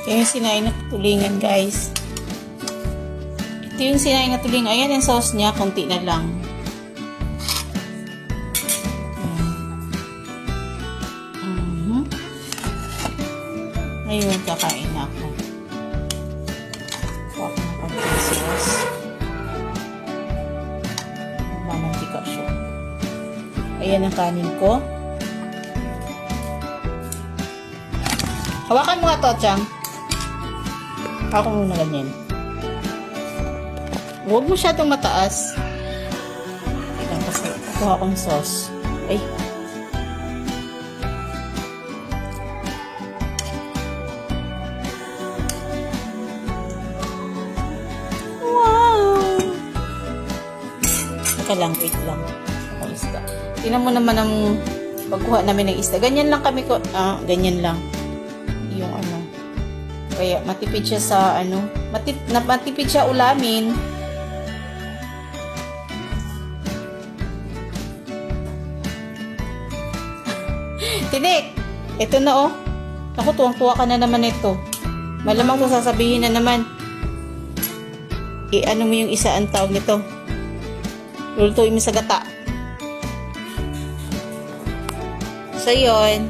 Yan yung sinaing na tulingan, guys. Ito yung sinaing na tulingan. Ayan yung sauce niya. Kunti na lang. Ayun, kakain na ako. Kuha ko na konting sauce. Mamantika siya. Ayan ang kanin ko. Hawakan mo nga to, Chang. Ako muna ganyan. Huwag masyadong mataas. Ilang kasi. Kuha akong sauce. Ay. Wow! Teka lang, wait lang. Ako isda. Tingnan mo naman ang pagkuha namin ng isda. Ganyan lang kami ko. Ganyan lang. Yung ano. Kaya matipid siya sa ano. Matipid siya ulamin. Tinik! Ito na oh. Ako, tuwang-tuwa ka na naman ito. Malamang kung sasabihin na naman. Ano mo yung isa ang tawag nito? Lulutuin mo sa gata. So, yun.